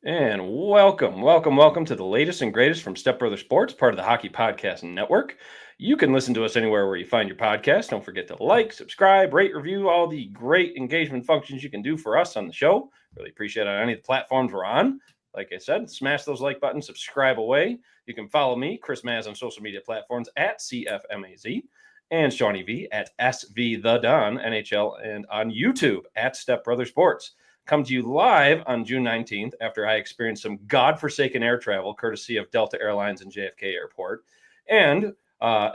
And welcome to the latest and greatest from Step Brother Sports, part of the Hockey Podcast Network. You can listen to us anywhere where you find your podcast. Don't forget to like, subscribe, rate, review, all the great engagement functions you can do for us on the show. Really appreciate it on any of the platforms we're on. Like I said, smash those like buttons, subscribe away. You can follow me, Chris Maz, on social media platforms at CFMAZ and Shawnee V at SV The Don NHL and on YouTube at Step Brother Sports. Come to you live on June 19th after I experienced some godforsaken air travel courtesy of Delta Airlines and JFK Airport. And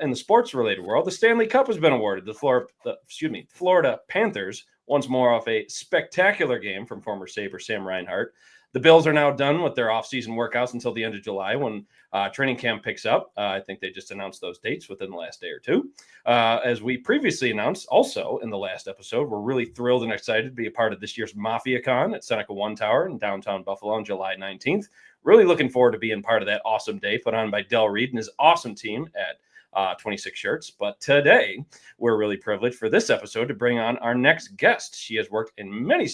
in the sports-related world, the Stanley Cup has been awarded. The Florida Panthers, once more off a spectacular game from former Sabre Sam Reinhart. The Bills are now done with their offseason workouts until the end of July when training camp picks up. I think they just announced those dates within the last day or two. As we previously announced, also in the last episode, we're really thrilled and excited to be a part of this year's Mafia Con at Seneca One Tower in downtown Buffalo on July 19th. Really looking forward to being part of that awesome day put on by Del Reed and his awesome team at 26 Shirts. But today, we're really privileged for this episode to bring on our next guest. She has worked in many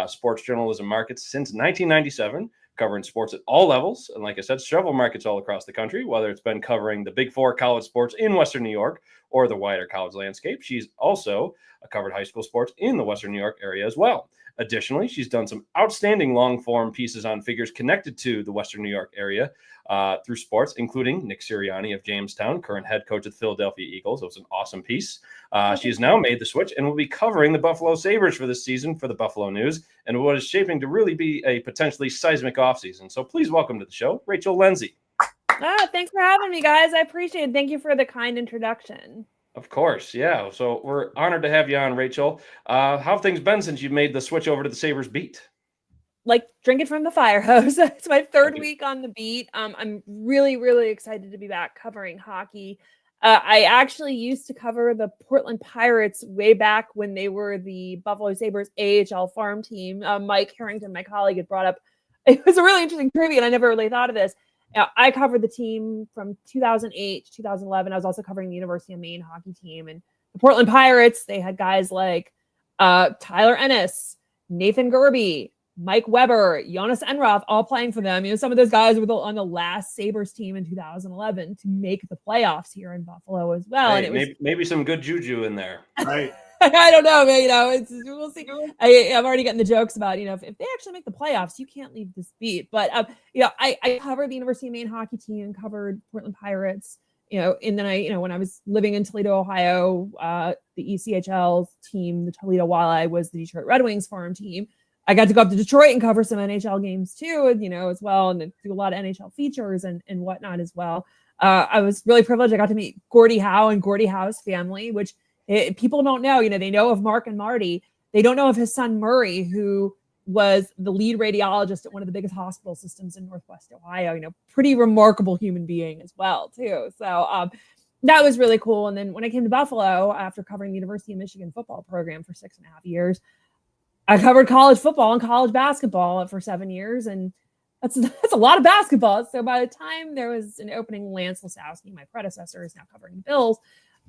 sports journalism markets since 1997, covering sports at all levels. And like I said, several markets all across the country, whether it's been covering the Big Four college sports in Western New York or the wider college landscape. She's also covered high school sports in the Western New York area as well. Additionally, she's done some outstanding long-form pieces on figures connected to the Western New York area through sports, including Nick Sirianni of Jamestown, current head coach of the Philadelphia Eagles. It was an awesome piece. She has now made the switch and will be covering the Buffalo Sabres for this season for the Buffalo News and what is shaping to really be a potentially seismic offseason. So please welcome to the show, Rachel Lindsay. Thanks for having me, guys. I appreciate it. Thank you for the kind introduction. Of course, yeah. So we're honored to have you on, Rachel. How have things been since you made the switch over to the Sabres beat? Like drinking from the fire hose. It's my third week on the beat. I'm really, really excited to be back covering hockey. I actually used to cover the Portland Pirates way back when they were the Buffalo Sabres AHL farm team. Mike Harrington, my colleague, had brought up, it was a really interesting trivia, and I never really thought of this. I covered the team from 2008 to 2011. I was also covering the University of Maine hockey team. And the Portland Pirates, they had guys like Tyler Ennis, Nathan Gerby, Mike Weber, Jonas Enroth, all playing for them. You know, some of those guys were on the last Sabres team in 2011 to make the playoffs here in Buffalo as well. Hey, and it was maybe some good juju in there. Right. I don't know, man. You know, we'll see. I'm already getting the jokes about, if they actually make the playoffs, you can't leave this beat. But I covered the University of Maine hockey team, covered Portland Pirates. And then when I was living in Toledo, Ohio, the ECHL team, the Toledo Walleye, was the Detroit Red Wings farm team. I got to go up to Detroit and cover some NHL games too, as well, and do a lot of NHL features and whatnot as well. I was really privileged. I got to meet Gordie Howe and Gordie Howe's family, which people don't know. They know of Mark and Marty. They don't know of his son Murray, who was the lead radiologist at one of the biggest hospital systems in Northwest Ohio. Pretty remarkable human being as well too. So that was really cool. And then when I came to Buffalo after covering the University of Michigan football program for 6.5 years, I covered college football and college basketball for 7 years, and that's a lot of basketball. So by the time there was an opening, Lance Lasowski, my predecessor, is now covering the Bills.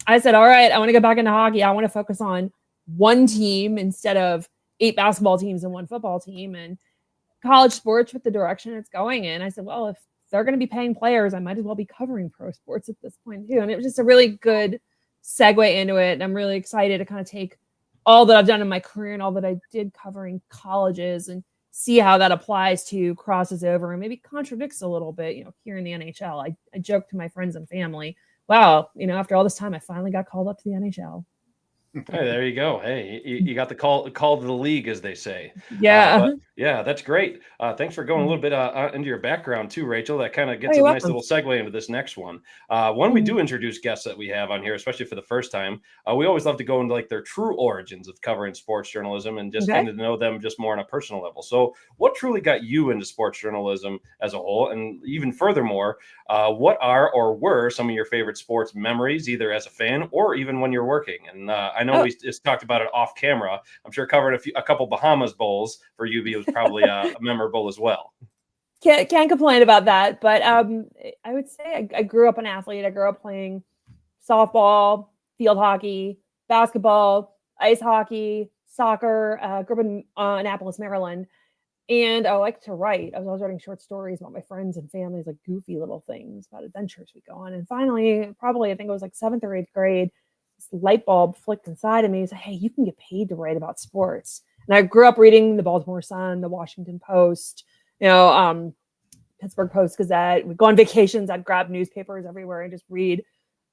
I said, all right, I want to get back into hockey. I want to focus on one team instead of 8 basketball teams and 1 football team, and college sports with the direction it's going in. I said, well, if they're going to be paying players, I might as well be covering pro sports at this point too. And it was just a really good segue into it. And I'm really excited to kind of take all that I've done in my career and all that I did covering colleges and see how that applies to crosses over and maybe contradicts a little bit, here in the NHL. I joke to my friends and family, wow, after all this time, I finally got called up to the NHL. Hey, there you go. Hey, you got the call to the league, as they say. Yeah. Yeah, that's great. Thanks for going a little bit into your background too, Rachel. That kind of gets a nice little segue into this next one. When we do introduce guests that we have on here, especially for the first time, we always love to go into like their true origins of covering sports journalism and just getting to know them just more on a personal level. So what truly got you into sports journalism as a whole? And even furthermore, what are or were some of your favorite sports memories, either as a fan or even when you're working? And I know we just talked about it off camera. I'm sure covering a couple Bahamas bowls for UB was probably memorable as well. Can't complain about that. But I would say I grew up an athlete. I grew up playing softball, field hockey, basketball, ice hockey, soccer. Grew up in Annapolis, Maryland. And I like to write. I was always writing short stories about my friends and families, like goofy little things about adventures we go on. And finally, probably I think it was like 7th or 8th grade, this light bulb flicked inside of me. He said, hey, you can get paid to write about sports. And I grew up reading the Baltimore Sun, the Washington Post, Pittsburgh Post Gazette. We'd go on vacations. I'd grab newspapers everywhere and just read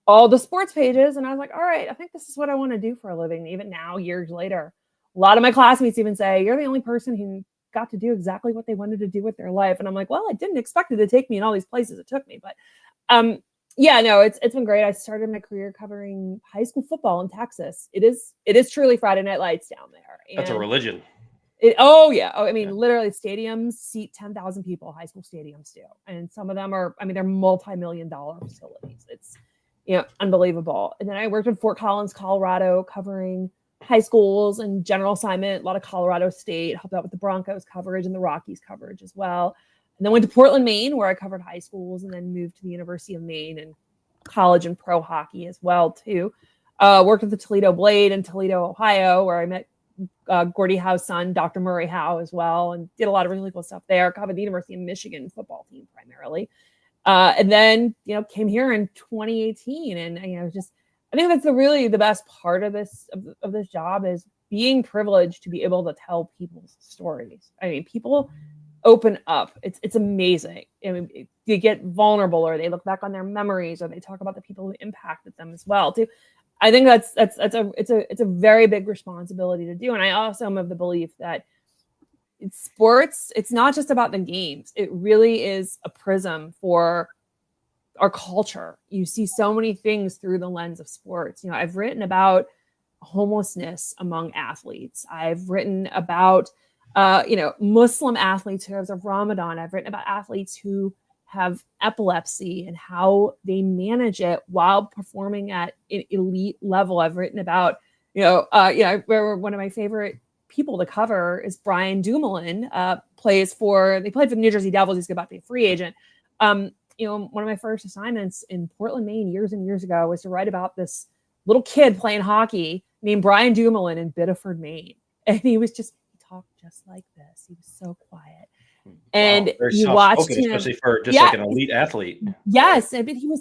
all the sports pages. And I was like, all right, I think this is what I want to do for a living. Even now, years later, a lot of my classmates even say, you're the only person who got to do exactly what they wanted to do with their life. And I'm like, well, I didn't expect it to take me in all these places it took me. But it's been great. I started my career covering high school football in Texas. It is truly Friday Night Lights down there. And that's a religion. Literally stadiums seat 10,000 people, high school stadiums do. And some of them they're multi-million-dollar facilities. It's, unbelievable. And then I worked in Fort Collins, Colorado, covering high schools and general assignment, a lot of Colorado State, helped out with the Broncos coverage and the Rockies coverage as well. And then went to Portland, Maine, where I covered high schools, and then moved to the University of Maine and college and pro hockey as well, too. Worked at the Toledo Blade in Toledo, Ohio, where I met Gordie Howe's son, Dr. Murray Howe, as well, and did a lot of really cool stuff there. Covered the University of Michigan football team primarily. And then, came here in 2018. And, I think that's the best part of this job is being privileged to be able to tell people's stories. I mean, people open up. It's amazing. I mean, they get vulnerable, or they look back on their memories, or they talk about the people who impacted them as well, too. I think it's a very big responsibility to do. And I also am of the belief that sports, it's not just about the games. It really is a prism for our culture. You see so many things through the lens of sports. I've written about homelessness among athletes. I've written about, Muslim athletes who have Ramadan. I've written about athletes who have epilepsy and how they manage it while performing at an elite level. I've written about, where one of my favorite people to cover is Brian Dumoulin, they played for the New Jersey Devils. He's about to be a free agent. One of my first assignments in Portland, Maine, years and years ago, was to write about this little kid playing hockey named Brian Dumoulin in Biddeford, Maine. And he talked just like this. He was so quiet. And you watched him, especially for just like an elite athlete. Yes. And he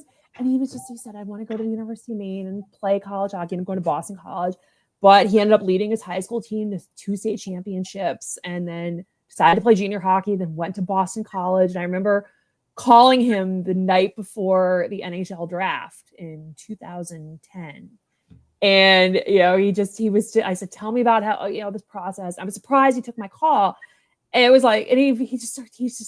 said, I want to go to the University of Maine and play college hockey, and I'm going to Boston College. But he ended up leading his high school team to 2 state championships, and then decided to play junior hockey, then went to Boston College. And I remember calling him the night before the NHL draft in 2010. And, I said, tell me about how, this process. I was surprised he took my call. And it was like, and he's just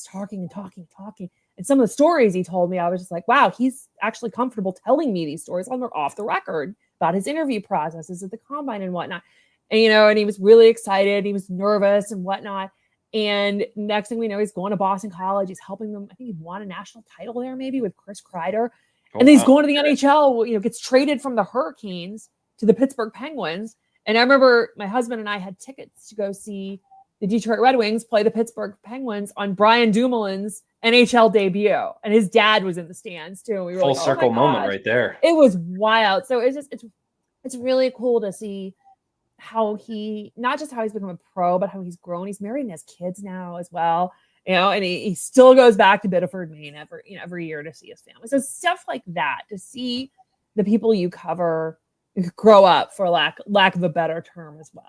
talking and talking. And some of the stories he told me, I was just like, wow, he's actually comfortable telling me these stories off the record about his interview processes at the combine and whatnot. And, and he was really excited. He was nervous and whatnot. And next thing we know, he's going to Boston College. He's helping them. I think he won a national title there, maybe with Chris Kreider. And then he's going to the NHL, gets traded from the Hurricanes to the Pittsburgh Penguins. And I remember my husband and I had tickets to go see the Detroit Red Wings play the Pittsburgh Penguins on Brian Dumoulin's NHL debut. And his dad was in the stands too. And we were full circle moment right there. It was wild. So it's really cool to see how not just how he's become a pro, but how he's grown. He's married and has kids now as well. And he still goes back to Biddeford, Maine every year to see his family. So stuff like that, to see the people you cover grow up, for lack of a better term, as well.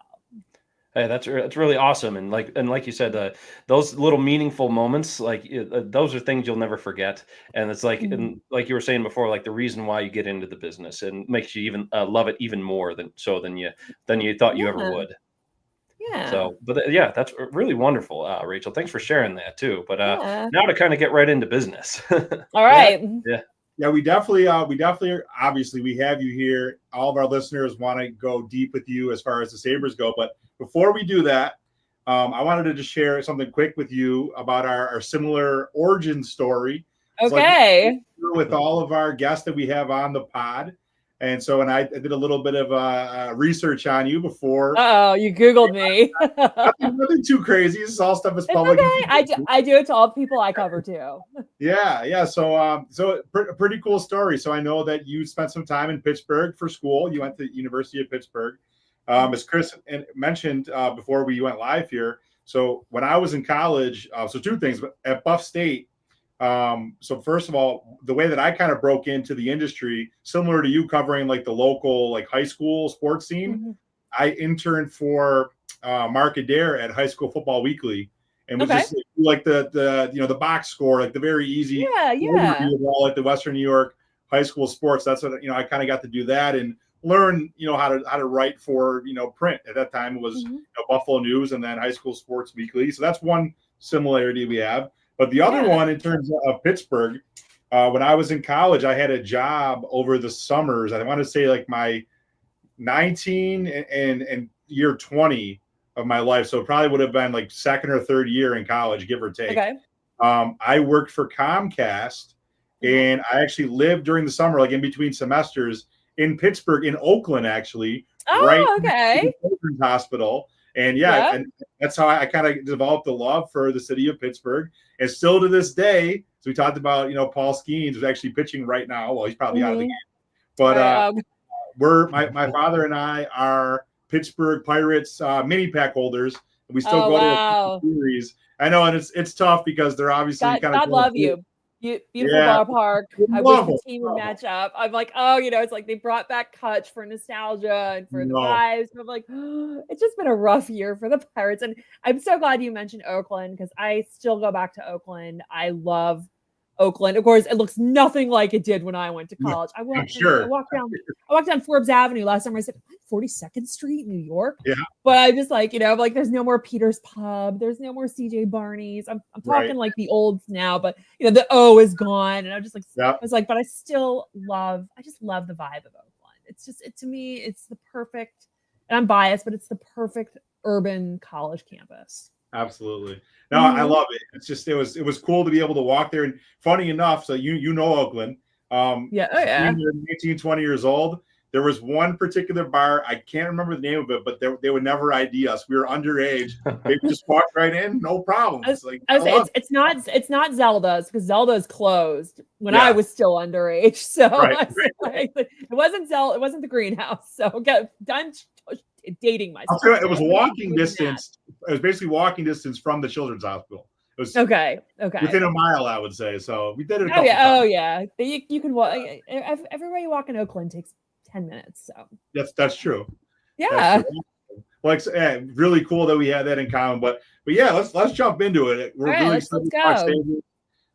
Hey, that's really awesome. And like you said, those little meaningful moments, those are things you'll never forget. And it's like, and like you were saying before, like the reason why you get into the business, and makes you even love it even more than you thought you ever would. Yeah. So, but that's really wonderful, Rachel. Thanks for sharing that too. But now to kind of get right into business. All right. Yeah, we definitely, obviously we have you here. All of our listeners want to go deep with you as far as the Sabres go. But before we do that, I wanted to just share something quick with you about our similar origin story. Okay. With all of our guests that we have on the pod. And so, I did a little bit of research on you before. Oh, you Googled me. nothing too crazy. This is all stuff that's public. Okay. I do it to all the people I cover too. Yeah. So, pretty cool story. So I know that you spent some time in Pittsburgh for school. You went to the University of Pittsburgh, as Chris mentioned before we went live here. So when I was in college, so two things at Buff State. So first of all, the way that I kind of broke into the industry, similar to you covering like the local like high school sports scene, Mm-hmm. I interned for Mark Adair at High School Football Weekly, and was Okay. just like the box score, like the very easy Yeah. overview of all like the Western New York high school sports. That's what I kind of got to do that and learn how to write for print. At that time it was Mm-hmm. Buffalo News and then High School Sports Weekly. So that's one similarity we have. But the other one in terms of Pittsburgh, when I was in college, I had a job over the summers. I want to say like my 19 and year 20 of my life. So it probably would have been like second or third year in college, give or take. Okay. I worked for Comcast, and I actually lived during the summer, like in between semesters, in Pittsburgh, in Oakland, actually, right Okay. in the Children's Hospital. And and that's how I kind of developed a love for the city of Pittsburgh. And still to this day, so we talked about, Paul Skeens is actually pitching right now. Well, he's probably out of the game. But my father and I are Pittsburgh Pirates mini pack holders, and we still go to the series. I know, and it's tough because they're obviously kind of God love you. Beautiful ballpark. I wish the team would match up. I'm like, it's like they brought back Kutch for nostalgia and for the vibes. And I'm like, it's just been a rough year for the Pirates. And I'm so glad you mentioned Oakland because I still go back to Oakland. I love Oakland. Of course, it looks nothing like it did when I went to college. I walked down Forbes Avenue last summer. I said, 42nd Street, New York. Yeah. But I just like, like there's no more Peter's Pub. There's no more CJ Barney's. I'm talking like the olds now, but the O is gone. And I'm just like, I was like, but I just love the vibe of Oakland. It's just, to me, it's the perfect, and I'm biased, but it's the perfect urban college campus. Absolutely. No, I love it. It's just, it was cool to be able to walk there. And funny enough, so you know Oakland. Being 19, 20 years old, there was one particular bar, I can't remember the name of it, but they would never ID us. We were underage. They just walked right in, no problem. It's like it's not Zelda's because Zelda's closed when I was still underage. So it wasn't Zelda, it wasn't the greenhouse. So done dating myself. It was walking distance. It was basically walking distance from the Children's Hospital. It was okay within a mile, I would say. So we did it. You can walk. Everywhere you walk in Oakland takes 10 minutes. So that's true. Yeah. Well, really cool that we had that in common. But yeah, let's jump into it. We're really let's go.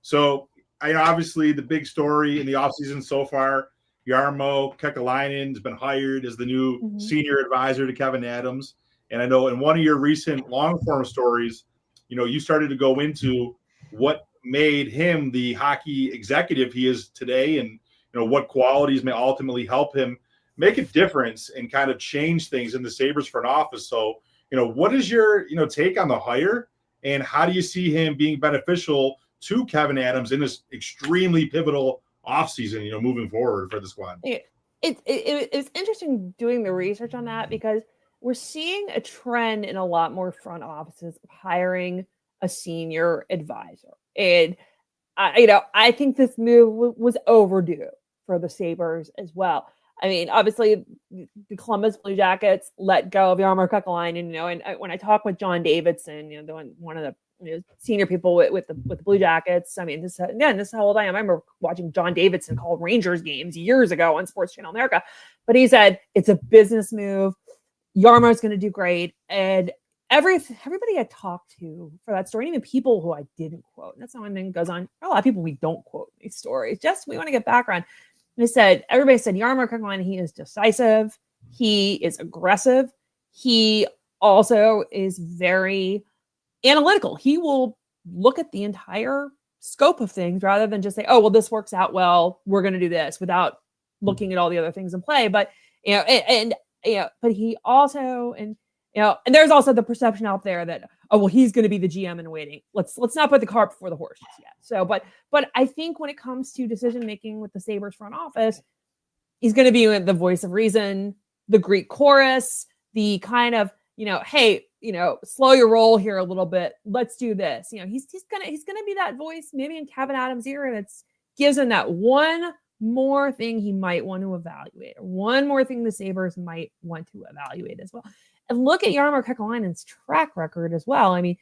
So obviously the big story in the offseason so far, Jarmo Kekalainen has been hired as the new senior advisor to Kevyn Adams. And I know in one of your recent long form stories, you started to go into what made him the hockey executive he is today, and what qualities may ultimately help him make a difference and kind of change things in the Sabres front office. So, what is your take on the hire, and how do you see him being beneficial to Kevyn Adams in this extremely pivotal offseason, moving forward for the squad? It's interesting doing the research on that because we're seeing a trend in a lot more front offices of hiring a senior advisor. And, I think this move was overdue for the Sabres as well. I mean, obviously, the Columbus Blue Jackets let go of Jarmo Kekalainen, and when I talk with John Davidson, one of the senior people with the Blue Jackets. I mean, this is how old I am. I remember watching John Davidson call Rangers games years ago on Sports Channel America. But he said it's a business move. Jarmo's going to do great, and everybody I talked to for that story, even people who I didn't quote. And that's not one thing goes on. A lot of people we don't quote in these stories. Just we want to get background. And everybody said Jarmo Kekalainen, he is decisive. He is aggressive. He also is very analytical. He will look at the entire scope of things rather than just say, oh, well, this works out well, we're going to do this, without looking at all the other things in play. But, but he also, and there's also the perception out there that, oh, well, he's going to be the GM in waiting. Let's not put the cart before the horse yet. So, but I think when it comes to decision making with the Sabres front office, he's going to be the voice of reason, the Greek chorus, the kind of, hey, slow your roll here a little bit. Let's do this. He's gonna be that voice maybe in Kevyn Adams' era that's gives him that one more thing he might want to evaluate, or one more thing the Sabres might want to evaluate as well. And look at Jarmo Kekalainen's track record as well. I mean,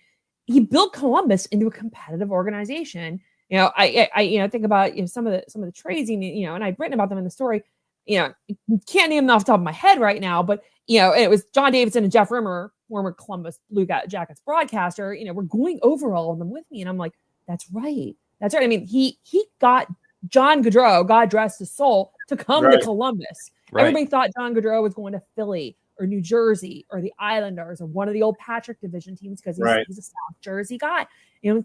he built Columbus into a competitive organization. I think about some of the trades, and I've written about them in the story. Can't name them off the top of my head right now, but it was John Davidson and Jeff Rimmer, former Columbus Blue Jackets broadcaster. We're going over all of them with me, and I'm like, that's right. I mean, he got John Gaudreau, God rest his soul, to come to Columbus. Right. Everybody thought John Gaudreau was going to Philly or New Jersey or the Islanders or one of the old Patrick Division teams because he's a South Jersey guy.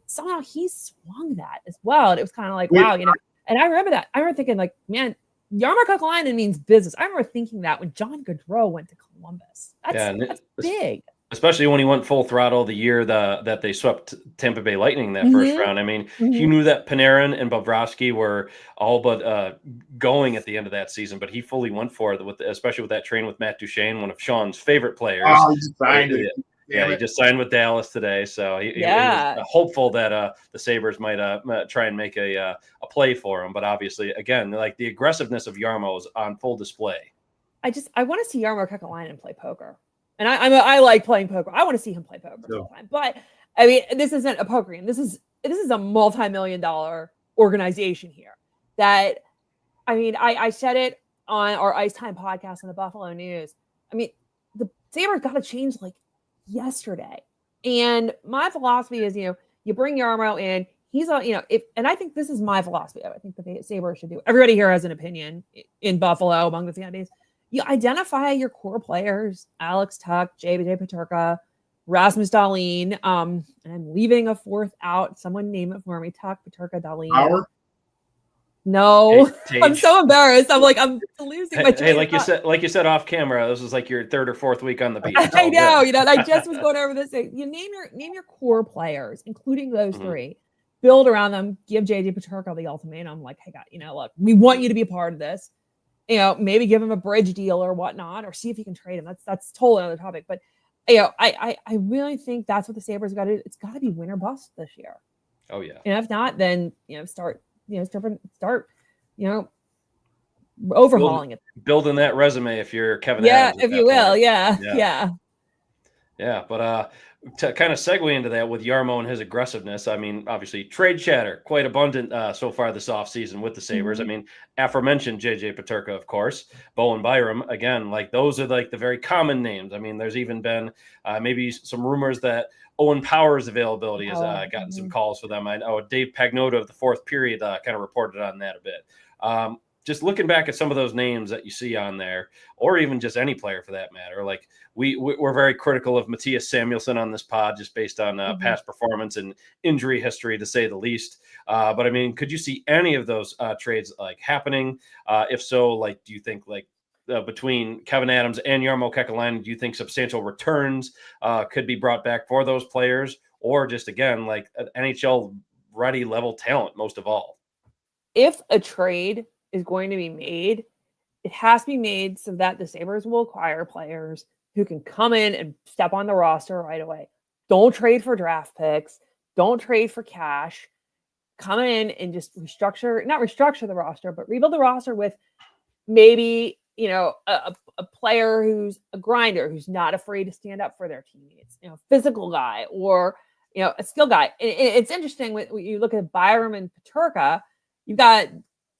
Somehow he swung that as well. And it was kind of like, wow, and I remember that. I remember thinking, like, man, Jarmo Kekalainen means business. I remember thinking that when John Gaudreau went to Columbus. That's big. Especially when he went full throttle the year that they swept Tampa Bay Lightning that first round. I mean, he knew that Panarin and Bobrovsky were all but going at the end of that season, but he fully went for it, especially with that train with Matt Duchene, one of Sean's favorite players. Oh, he just signed it. Yeah, he just signed with Dallas today, so he was hopeful that the Sabres might try and make a play for him. But obviously, again, like the aggressiveness of Jarmo is on full display. I want to see Jarmo Kekalainen play poker. And I like playing poker. I want to see him play poker sometime. But I mean, this isn't a poker game. This is a multi-million-dollar organization here. That, I mean, I said it on our Ice Time podcast on the Buffalo News. I mean, the Sabres got to change like yesterday. And my philosophy is, you bring Jarmo in. He's and I think this is my philosophy. I think the Sabres should do. Everybody here has an opinion in Buffalo among the fan base. You identify your core players: Alex Tuch, JJ Peterka, Rasmus Dahlin. And I'm leaving a fourth out. Someone name it for me: Tuch, Peterka, Dahlin. Howard? No, I'm so embarrassed. I'm losing my. Hey, like you said off camera, this is like your third or fourth week on the beat. I know, I just was going over this. You name your core players, including those three. Build around them. Give JJ Peterka the ultimatum. Like, hey, God, look, we want you to be a part of this. Maybe give him a bridge deal or whatnot, or see if you can trade him. That's totally another topic. But I really think that's what the Sabres got to do. It's got to be win or bust this year. Oh yeah. And if not, then start overhauling it. Building that resume if you're Kevin Adams. If you will. Yeah. But to kind of segue into that with Jarmo and his aggressiveness, I mean, obviously trade chatter quite abundant so far this offseason with the Sabres. I mean, aforementioned JJ Peterka, of course, Bowen Byram, again, like those are like the very common names. I mean, there's even been maybe some rumors that Owen Power's availability has gotten some calls for them. I know Dave Pagnotta of the Fourth Period kind of reported on that a bit. Just looking back at some of those names that you see on there, or even just any player for that matter, like we're very critical of Matthias Samuelsson on this pod, just based on past performance and injury history, to say the least. But I mean, could you see any of those trades like happening? If so, like, do you think like between Kevin Adams and Jarmo Kekalainen, do you think substantial returns could be brought back for those players, or just again like an NHL ready level talent most of all? If a trade is going to be made, it has to be made so that the Sabres will acquire players who can come in and step on the roster right away. Don't trade for draft picks. Don't trade for cash. Come in and just not restructure the roster, but rebuild the roster with maybe, a player who's a grinder, who's not afraid to stand up for their teammates, physical guy, or, a skill guy. It's interesting when you look at Byram and Peterka, you've got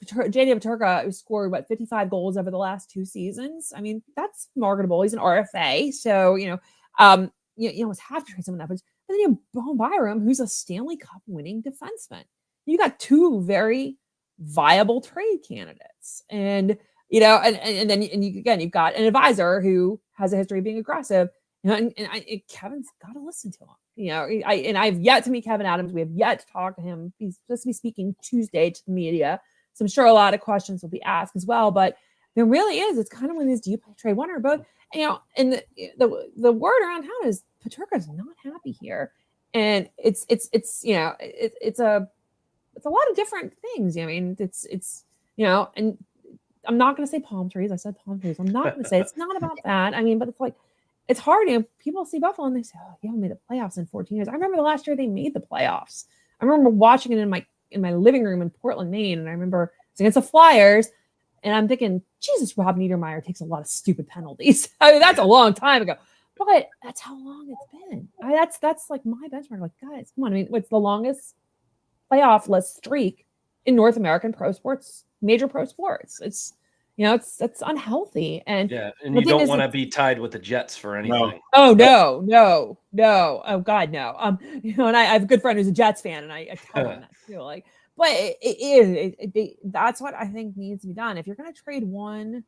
JJ Peterka, who scored 55 goals over the last 2 seasons. I mean, that's marketable. He's an RFA, so you almost have to trade someone that. But then you have Bowen Byram, who's a Stanley Cup winning defenseman. You got 2 very viable trade candidates, and then you've got an advisor who has a history of being aggressive. And Kevin's got to listen to him. I've yet to meet Kevin Adams. We have yet to talk to him. He's supposed to be speaking Tuesday to the media. So I'm sure a lot of questions will be asked as well, but there really is. It's kind of one of these, do you trade one or both? And the word around town is Peterka's not happy here. And it's a lot of different things. I mean, it's and I'm not going to say palm trees. I said palm trees. I'm not going to say it's not about that. I mean, but it's like, it's hard. People see Buffalo and they say, oh, you haven't made the playoffs in 14 years. I remember the last year they made the playoffs. I remember watching it in my living room in Portland, Maine. And I remember it's against the Flyers. And I'm thinking, Jesus, Rob Niedermeyer takes a lot of stupid penalties. I mean, that's a long time ago. But that's how long it's been. That's like my benchmark. Like, guys, come on. I mean, what's the longest playoff-less streak in North American pro sports, major pro sports? It's it's unhealthy. And Yeah, and the you thing don't is, want to be tied with the Jets for No. anything. oh no. Oh God, no. And I have a good friend who's a Jets fan, and I tell him that too. Like, but that's what I think needs to be done. If you're going to trade one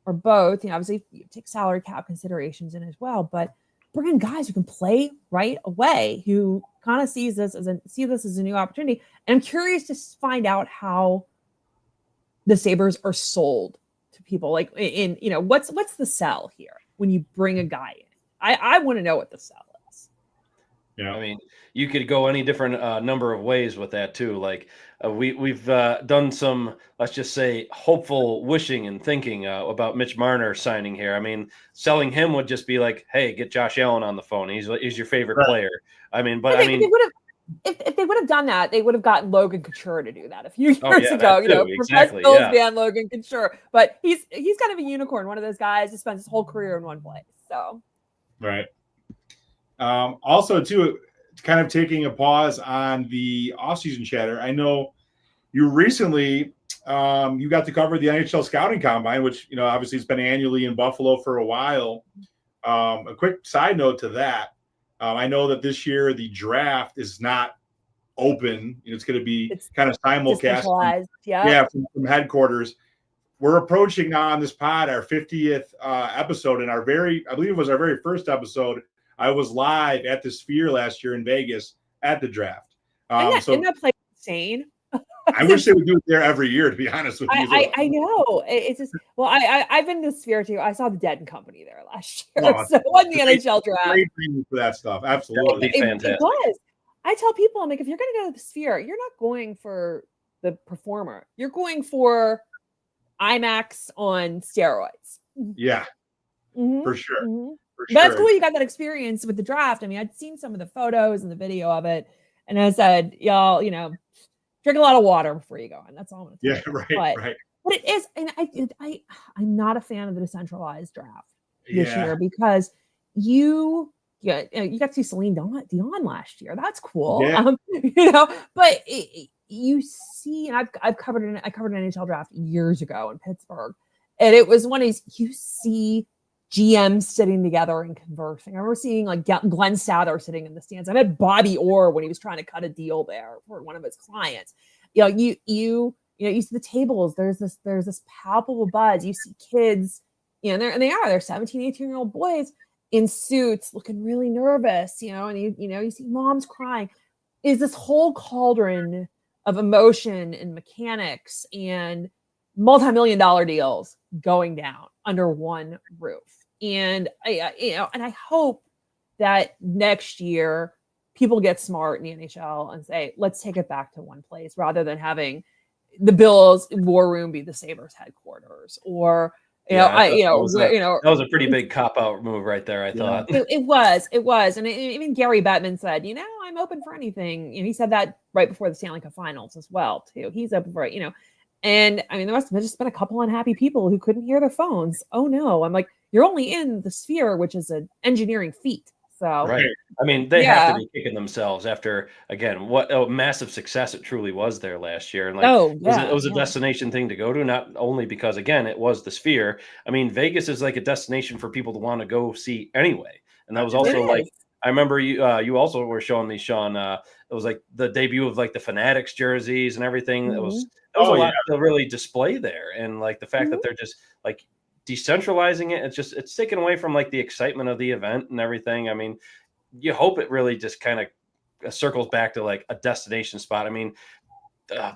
or both, obviously you take salary cap considerations in as well, but bring in guys who can play right away, who kind of see this as a new opportunity. And I'm curious to find out how the Sabres are sold to people. Like, in what's the sell here when you bring a guy in? I want to know what the sell is. Yeah, I mean, you could go any different number of ways with that too. Like we've done some, let's just say, hopeful wishing and thinking about Mitch Marner signing here. I mean, selling him would just be like, hey, get Josh Allen on the phone. He's your favorite player. I mean, but I mean, if they would have done that, they would have gotten Logan Couture to do that a few years ago. Exactly, Bills fan Logan Couture, but he's kind of a unicorn, one of those guys who spends his whole career in one place. So, right. Also, too, kind of taking a pause on the offseason chatter. I know you recently you got to cover the NHL scouting combine, which obviously it's been annually in Buffalo for a while. A quick side note to that. I know that this year the draft is not open. It's going to be kind of simulcast. From headquarters. We're approaching now on this pod our 50th episode, and I believe it was our very first episode. I was live at the Sphere last year in Vegas at the draft. Isn't that place insane? I wish they would do it there every year, to be honest with you. I know. It's just, well, I've been to the Sphere too. I saw the Dead and Company there last year. So it wasn't the NHL draft. Great for that stuff. Absolutely. Fantastic. It was. I tell people, I'm like, if you're going to go to the Sphere, you're not going for the performer. You're going for IMAX on steroids. Yeah, for sure. Mm-hmm. But that's cool. You got that experience with the draft. I mean, I'd seen some of the photos and the video of it, and I said, y'all, drink a lot of water before you go in. That's all I'm going to tell you. Right. But it is, and I'm not a fan of the decentralized draft this year because you got to see Celine Dion last year. That's cool. Yeah. But you see, and I covered an NHL draft years ago in Pittsburgh, and it was one of these, you see GMs sitting together and conversing. I remember seeing like Glenn Souther sitting in the stands. I met Bobby Orr when he was trying to cut a deal there for one of his clients. You see the tables. There's this palpable buzz. You see kids, they're 17, 18-year-old boys in suits looking really nervous, and you see moms crying. Is this whole cauldron of emotion and mechanics and multi-million-dollar deals going down under one roof? And I hope that next year people get smart in the NHL and say, let's take it back to one place rather than having the Bills war room be the Sabres headquarters, or that was a pretty big cop-out move right there, I thought. It was. And even Gary Bettman said, I'm open for anything. He said that right before the Stanley Cup Finals as well, too. He's open for it, And I mean, there must have just been a couple unhappy people who couldn't hear their phones. Oh no. I'm like, you're only in the Sphere, which is an engineering feat. So right. I mean, they have to be kicking themselves after, again, what a massive success it truly was there last year. And it was a destination thing to go to, not only because, again, it was the Sphere. I mean, Vegas is like a destination for people to want to go see anyway. And that was also I remember you also were showing me, Sean, it was like the debut of like the Fanatics jerseys and everything. That was a lot to really display there. And like the fact that they're just like decentralizing it, it's taken away from like the excitement of the event and everything. I mean, you hope it really just kind of circles back to like a destination spot. I mean,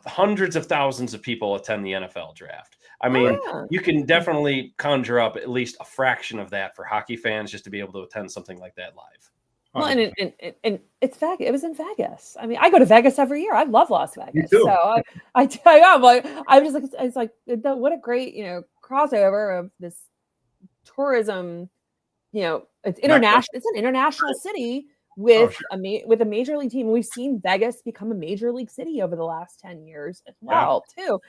hundreds of thousands of people attend the NFL draft. I mean, you can definitely conjure up at least a fraction of that for hockey fans just to be able to attend something like that live. Well, and it's Vegas. It was in Vegas. I mean, I go to Vegas every year. I love Las Vegas. So I tell you, I'm just like, it's like, what a great, crossover of this tourism. It's international. It's an international city with a major league team. We've seen Vegas become a major league city over the last 10 years as well, too.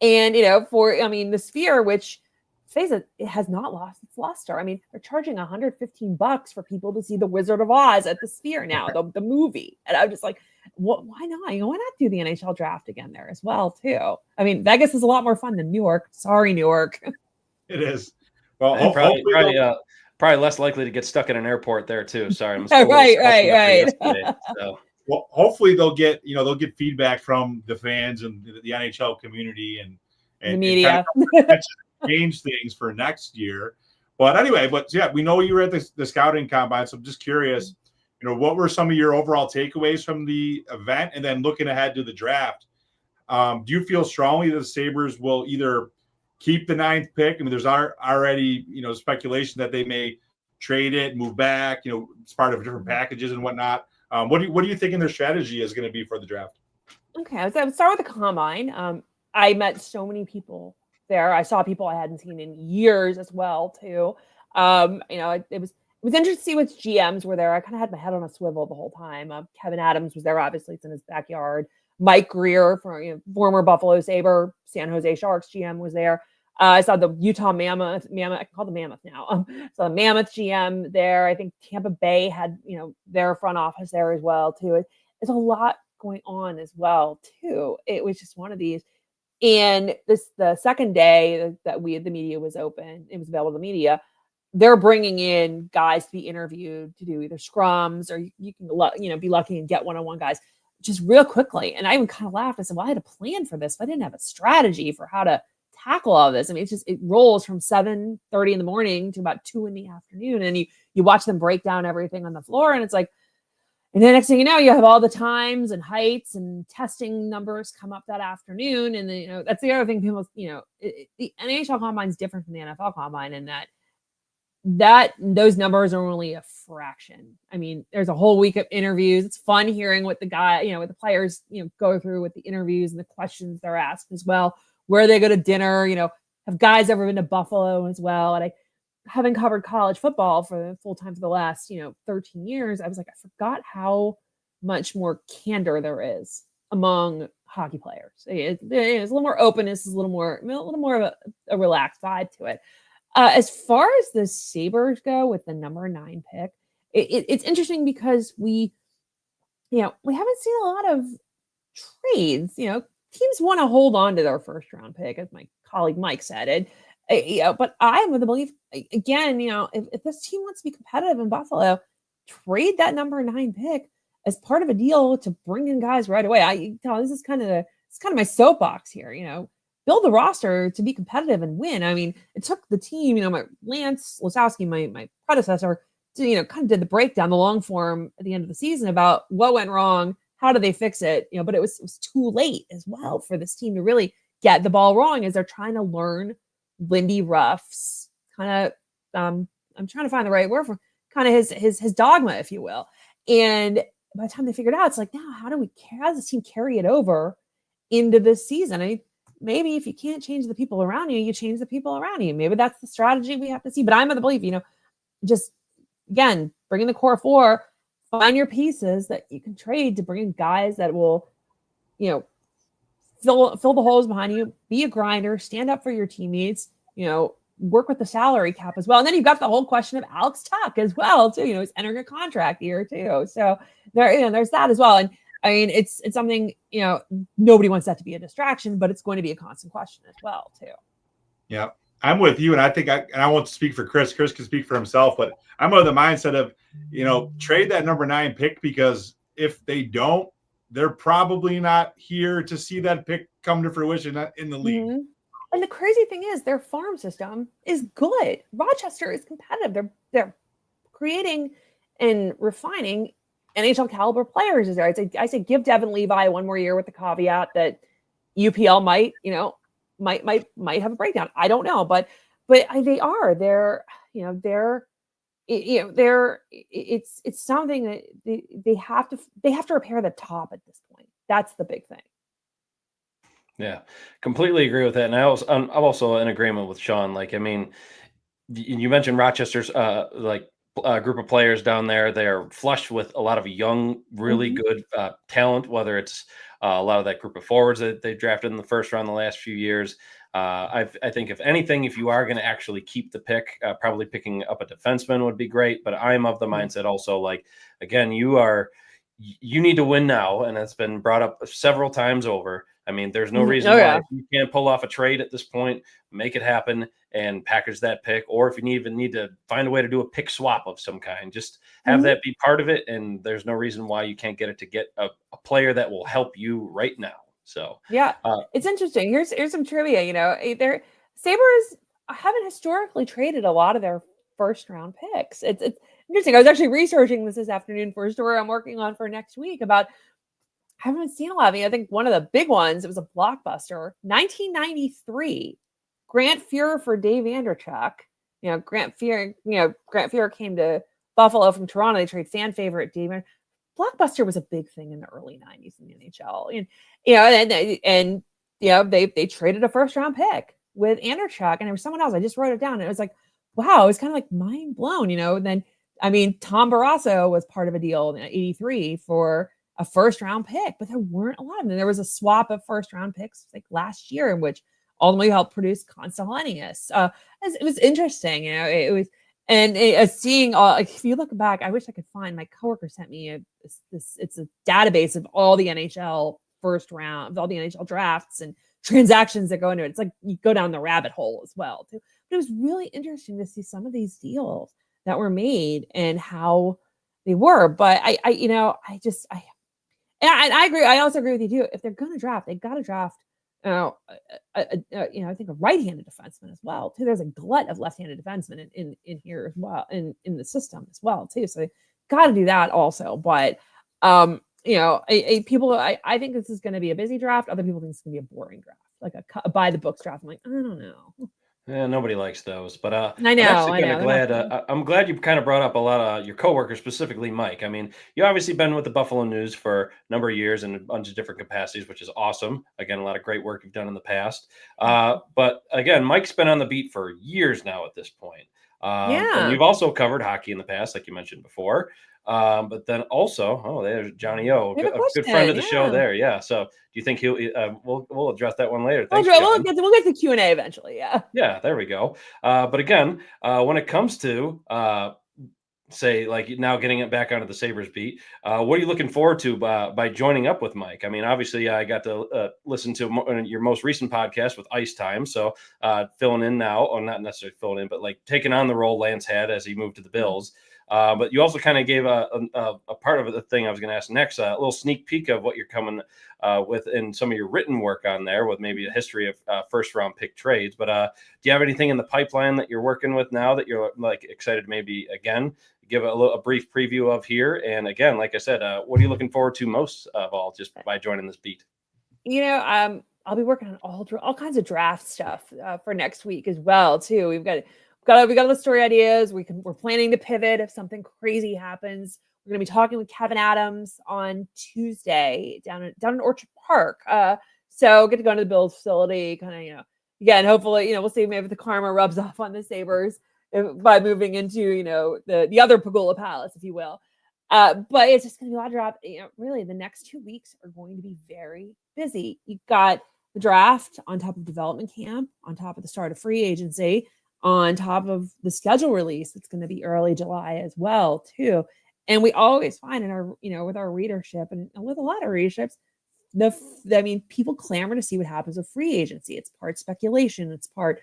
And the Sphere, which face it has not lost its luster. I mean, they're charging $115 for people to see The Wizard of Oz at the Sphere now, the movie. And I'm just like, why not? Why not do the NHL draft again there as well, too? I mean, Vegas is a lot more fun than New York. Sorry, New York. It is. Well, probably less likely to get stuck in an airport there too. Sorry, I'm still right. So. Well, hopefully they'll get feedback from the fans and the NHL community and the media and change things for next year. But anyway, we know you were at the scouting combine, so I'm just curious, what were some of your overall takeaways from the event, and then looking ahead to the draft? Do you feel strongly that the Sabres will either keep the 9th pick? I mean, there's already speculation that they may trade it, move back, it's part of different packages and whatnot. What do you think their strategy is going to be for the draft? Okay, so I would start with the combine. I met so many people there. I saw people I hadn't seen in years as well too. It was interesting to see which GMs were there. I kind of had my head on a swivel the whole time. Kevin Adams was there. Obviously, it's in his backyard. Mike Greer, former Buffalo Sabre, San Jose Sharks GM, was there. I saw the Utah Mammoth. I can call the Mammoth now. So the Mammoth GM there. I think Tampa Bay had their front office there as well too. It's a lot going on as well too. It was just one of these. And the second day that the media was open, it was available to the media. They're bringing in guys to be interviewed to do either scrums, or you can be lucky and get one-on-one guys just real quickly. And I even kind of laughed. I said, well, I had a plan for this, but I didn't have a strategy for how to tackle all of this. I mean, it rolls from 7:30 in the morning to about 2 in the afternoon. And you watch them break down everything on the floor. And it's like, and then next thing you know, you have all the times and heights and testing numbers come up that afternoon. And then, that's the other thing people, the NHL combine is different from the NFL combine in that those numbers are only a fraction. I mean, there's a whole week of interviews. It's fun hearing what the guy, what the players, go through with the interviews and the questions they're asked as well. Where they go to dinner, have guys ever been to Buffalo as well? And I haven't covered college football for full time for the last, 13 years. I was like, I forgot how much more candor there is among hockey players. It's a little more openness, a little more of a relaxed vibe to it. As far as the Sabres go with the number 9 pick, it's interesting because we haven't seen a lot of trades. Teams want to hold on to their first round pick, as my colleague Mike said. But I am of the belief, again, if this team wants to be competitive in Buffalo, trade that number 9 pick as part of a deal to bring in guys right away. This is kind of my soapbox here. Build the roster to be competitive and win. I mean, it took the team, my Lance Lasowski, my predecessor, to kind of did the breakdown, the long form at the end of the season about what went wrong, how do they fix it, but it was too late as well for this team to really get the ball wrong as they're trying to learn Lindy Ruff's kind of I'm trying to find the right word for kind of his dogma, if you will. And by the time they figured out, it's like, now how does this team carry it over into this season? I mean, maybe if you can't change the people around you, you change the people around you. Maybe that's the strategy we have to see. But I'm of the belief, just again, bring in the core 4, find your pieces that you can trade to bring in guys that will, fill the holes behind you, be a grinder, stand up for your teammates, work with the salary cap as well. And then you've got the whole question of Alex Tuck as well, too. He's entering a contract year too. So there's that as well. And I mean, it's something, nobody wants that to be a distraction, but it's going to be a constant question as well, too. Yeah, I'm with you. And I think I won't speak for Chris. Chris can speak for himself, but I'm of the mindset of, trade that number 9 pick, because if they don't, they're probably not here to see that pick come to fruition in the league. Mm-hmm. And the crazy thing is their farm system is good. Rochester is competitive. They're creating and refining NHL caliber players is there. I say give Devin Levi one more year with the caveat that UPL might have a breakdown. I don't know, but they are. It's something that they have to repair the top at this point. That's the big thing. Yeah, completely agree with that. And I'm also in agreement with Sean. Like, I mean, you mentioned Rochester's group of players down there. They are flushed with a lot of young, really good talent, whether it's a lot of that group of forwards that they drafted in the first round the last few years. I think if anything, if you are going to actually keep the pick, probably picking up a defenseman would be great. But I'm of the mindset also, like, again, you need to win now, and it's been brought up several times over. I mean, there's no reason why if you can't pull off a trade at this point, make it happen and package that pick. Or if you even need to find a way to do a pick swap of some kind, just have that be part of it. And there's no reason why you can't get it to get a player that will help you right now. So yeah, it's interesting. Here's some trivia. Their Sabres haven't historically traded a lot of their first round picks. It's interesting. I was actually researching this afternoon for a story I'm working on for next week about. I haven't seen a lot of it. I think one of the big ones, it was a blockbuster, 1993, Grant Fuhrer for Dave Andreychuk. Grant Fuhrer came to Buffalo from Toronto. They trade fan favorite Dave. Blockbuster was a big thing in the early 90s in the NHL. And they traded a first round pick with Andreychuk, and there was someone else. I just wrote it down, and it was like, wow, it was kind of like mind blown, And then, Tom Barrasso was part of a deal in 83 for a first round pick, but there weren't a lot of them. There was a swap of first round picks like last year, in which ultimately helped produce Constantinius. It was interesting, it was, and seeing all, like, if you look back, I wish I could find, my coworker sent me it's a database of all the NHL first round, of all the NHL drafts and transactions that go into it. It's like you go down the rabbit hole as well too. But it was really interesting to see some of these deals that were made and how they were. But I agree. I also agree with you too. If they're going to draft, they got to draft, I think a right-handed defenseman as well too. There's a glut of left-handed defensemen in here as well, in the system as well too. So they got to do that also. But people, I think this is going to be a busy draft. Other people think it's going to be a boring draft, like a by the books draft. I'm like, I don't know. Yeah, nobody likes those, but I know. I'm glad you kind of brought up a lot of your coworkers, specifically Mike. I mean, you obviously been with the Buffalo News for a number of years in a bunch of different capacities, which is awesome. Again, a lot of great work you've done in the past. But again, Mike's been on the beat for years now at this point. And you've also covered hockey in the past, like you mentioned before. But then also, there's Johnny O, a good friend of the show there. Yeah. So do you think we'll address that one later? Thanks, we'll get to Q&A eventually. Yeah. Yeah, there we go. But again, when it comes to say, like, now getting it back onto the Sabres beat, what are you looking forward to by joining up with Mike? I mean, obviously I got to listen to your most recent podcast with Ice Time. So filling in now, or not necessarily filling in, but like taking on the role Lance had as he moved to the Bills. But you also kind of gave a part of the thing I was going to ask next, a little sneak peek of what you're coming with in some of your written work on there, with maybe a history of first round pick trades. But do you have anything in the pipeline that you're working with now that you're like excited to maybe again give a brief preview of here? And again, like I said, what are you looking forward to most of all just by joining this beat? I'll be working on all kinds of draft stuff for next week as well too. We've got the story ideas. We're planning to pivot if something crazy happens. We're going to be talking with Kevin Adams on Tuesday down in Orchard Park. So get to go into the Bills facility, kind of, again, hopefully, we'll see maybe the karma rubs off on the Sabres by moving into, the other Pagula Palace, if you will. But it's just going to be a lot of draft. Really, the next 2 weeks are going to be very busy. You've got the draft on top of development camp, on top of the start of free agency, on top of the schedule release. It's going to be early July as well, too. And we always find in our, with our readership and with a lot of readerships, people clamor to see what happens with free agency. It's part speculation. It's part,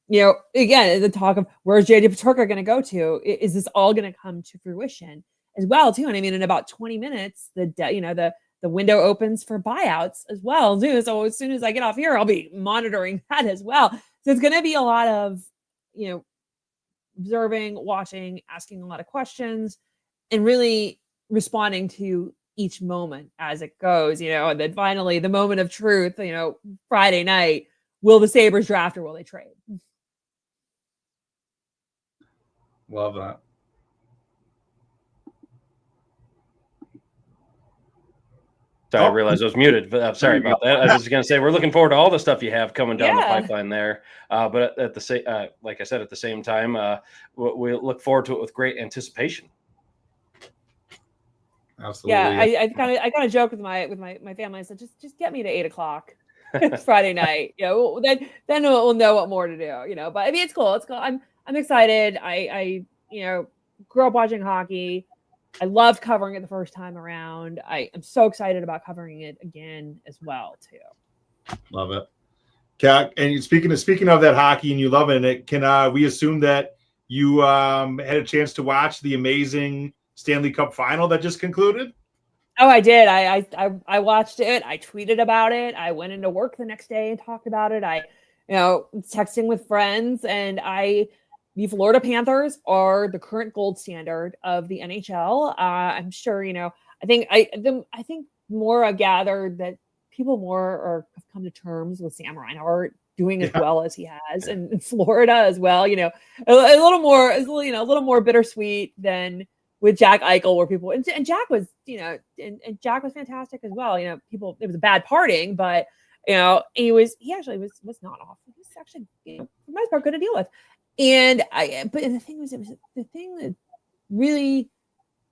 again, the talk of where's JJ Peterka going to go to? Is this all going to come to fruition as well, too? And I mean, in about 20 minutes, the window opens for buyouts as well, too. So as soon as I get off here, I'll be monitoring that as well. So it's going to be a lot of, observing, watching, asking a lot of questions, and really responding to each moment as it goes, and then finally the moment of truth, Friday night, will the Sabres draft or will they trade? Love that. Sorry, I realized I was muted, but I'm sorry about that. I was just going to say, we're looking forward to all the stuff you have coming down the pipeline there. But at the same, like I said, at the same time, we look forward to it with great anticipation. Absolutely. Yeah, I kind of joke with my family. I said, just get me to 8:00. Friday night. Then we'll know what more to do. But I mean, it's cool. It's cool. I'm excited. I grew up watching hockey. I loved covering it the first time around. I am so excited about covering it again as well too. Love it. And speaking of that hockey and you loving it, can we assume that you had a chance to watch the amazing Stanley Cup final that just concluded? Oh, I did. I watched it. I tweeted about it. I went into work the next day and talked about it. I texting with friends, and the Florida Panthers are the current gold standard of the NHL. I'm sure, I think more I've gathered that people more have come to terms with Sam Reinhart doing as well as he has in Florida as well. A little more bittersweet than with Jack Eichel, where people and Jack was, and Jack was fantastic as well. It was a bad parting, but he actually was not awful. He was actually, for the most part, good to deal with. And but the thing was, it was the thing that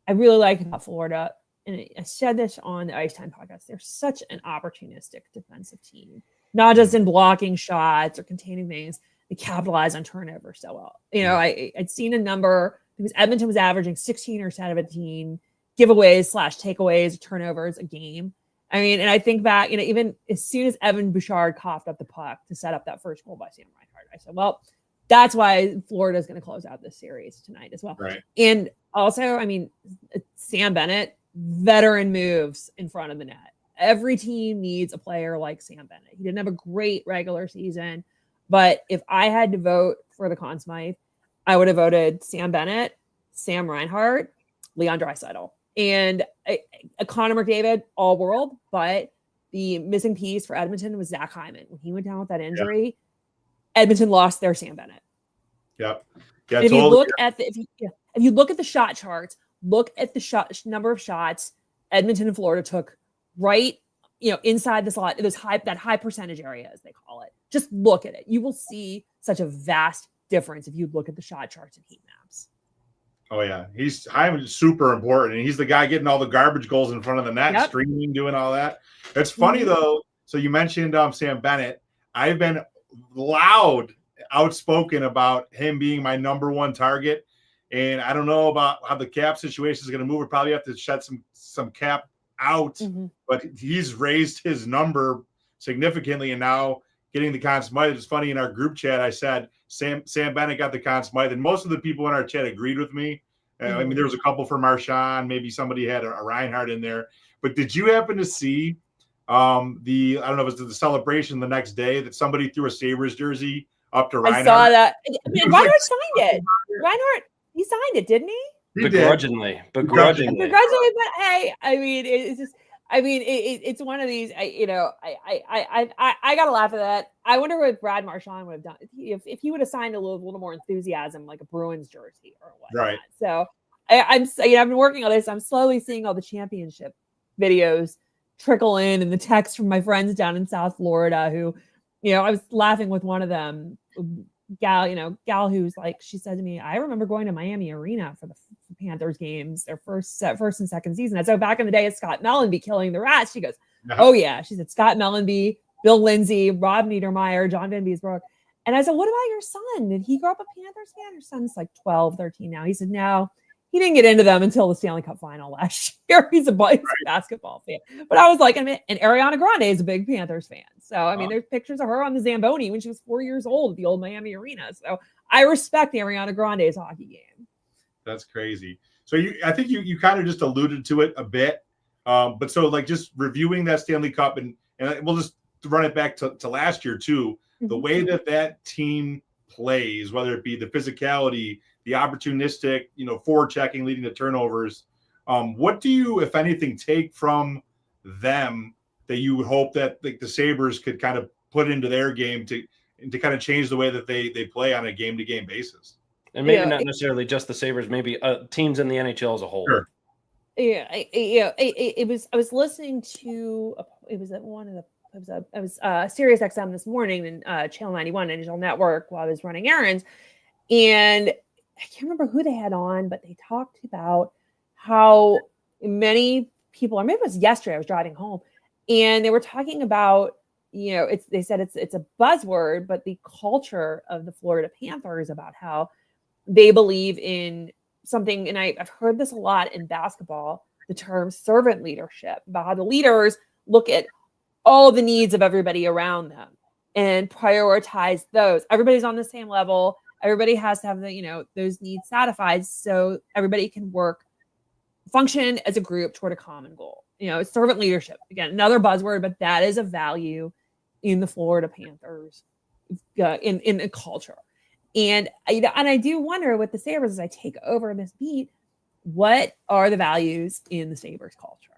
I really liked about Florida. And I said this on the Ice Time podcast. They're such an opportunistic defensive team, not just in blocking shots or containing things. They capitalize on turnovers so well. I'd seen a number. Because Edmonton was averaging 16 or 17 giveaways / takeaways, turnovers a game. I mean, and I think back, even as soon as Evan Bouchard coughed up the puck to set up that first goal by Sam Reinhart, I said, well, that's why Florida is going to close out this series tonight as well. Right. And also, I mean, Sam Bennett, veteran moves in front of the net. Every team needs a player like Sam Bennett. He didn't have a great regular season, but if I had to vote for the Conn Smythe, I would have voted Sam Bennett, Sam Reinhart, Leon Draisaitl, and a Connor McDavid all world. But the missing piece for Edmonton was Zach Hyman. When he went down with that injury, Edmonton lost their Sam Bennett. Yep. Yeah, if you look at if you look at the shot charts, look at the number of shots Edmonton and Florida took right, inside the slot, that high percentage area, as they call it. Just look at it. You will see such a vast difference if you look at the shot charts and heat maps. Oh yeah, Hyman's super important, and he's the guy getting all the garbage goals in front of the net, streaming, doing all that. It's funny though. So you mentioned Sam Bennett. I've been outspoken about him being my number one target, and I don't know about how the cap situation is going to move. We'll probably have to shut some cap out, but he's raised his number significantly, and now getting the Conn Smythe. It's funny, in our group chat, I said Sam Bennett got the Conn Smythe, and most of the people in our chat agreed with me. I mean, there was a couple for Marchand, maybe somebody had a Reinhart in there. But did you happen to see I don't know if it was the celebration the next day that somebody threw a Sabres jersey up to Reinhart? I saw that. Reinhart signed it. Reinhart, he signed it, didn't he? Begrudgingly, but hey, I mean, it's just. I mean, it's one of these. I gotta laugh at that. I wonder what Brad Marchand would have done if he would have signed a little more enthusiasm, like a Bruins jersey or whatnot. Right. So I've been working on this. I'm slowly seeing all the championship videos trickle in the text from my friends down in South Florida. Who, I was laughing with one of them. Gal who's like, she said to me, I remember going to Miami Arena for the Panthers games, their first and second season. And so back in the day, it's Scott Mellenby killing the Rats. She goes, oh yeah. She said, Scott Mellenby, Bill Lindsay, Rob Niedermeyer, John Van Beesbrook. And I said, what about your son? Did he grow up a Panthers fan? Your son's like 12, 13 now. He said, no, he didn't get into them until the Stanley Cup final last year. He's a basketball fan. But I was like, and Ariana Grande is a big Panthers fan. So, I mean, there's pictures of her on the Zamboni when she was 4 years old at the old Miami Arena. So I respect Ariana Grande's hockey game. That's crazy. So I think you kind of just alluded to it a bit. But so like just reviewing that Stanley Cup and we'll just run it back to last year too. The way that team plays, whether it be the physicality, the opportunistic, forward checking, leading to turnovers. What do you, if anything, take from them that you would hope that the Sabres could kind of put into their game to kind of change the way that they play on a game-to-game basis? And maybe not necessarily just the Sabres, maybe teams in the NHL as a whole. Sure. Yeah, it was. I was listening to. It was Sirius XM this morning and Channel 91 NHL Network while I was running errands, and I can't remember who they had on, but they talked about how many people, or maybe it was yesterday, I was driving home, and they were talking about, they said it's a buzzword, but the culture of the Florida Panthers about how they believe in something, and I've heard this a lot in basketball, the term servant leadership, about how the leaders look at all the needs of everybody around them and prioritize those. Everybody's on the same level. Everybody has to have those needs satisfied so everybody can function as a group toward a common goal. It's servant leadership. Again, another buzzword, but that is a value in the Florida Panthers in the culture. And I do wonder with the Sabres, as I take over this beat, what are the values in the Sabres culture?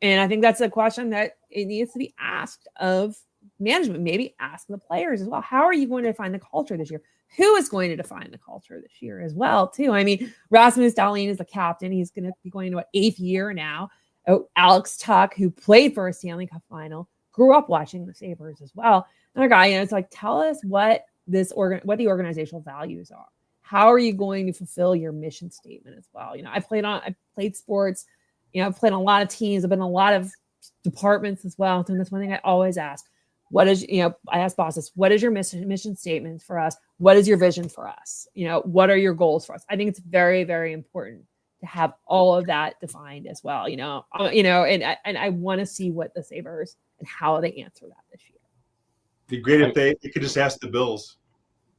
And I think that's a question that it needs to be asked of management, maybe ask the players as well. How are you going to define the culture this year? Who is going to define the culture this year as well, too? I mean, Rasmus Dahlin is the captain. He's going to be going into 8th year now. Alex Tuck, who played for a Stanley Cup final, grew up watching the Sabres as well. Another guy, it's like, tell us what what the organizational values are. How are you going to fulfill your mission statement as well? I played sports. I've played on a lot of teams. I've been in a lot of departments as well. And that's one thing I always ask. What is, I ask bosses, what is your mission statement for us? What is your vision for us? What are your goals for us? I think it's very, very important to have all of that defined as well, and I want to see what the Sabres and how they answer that this year. It'd be great if they could just ask the Bills.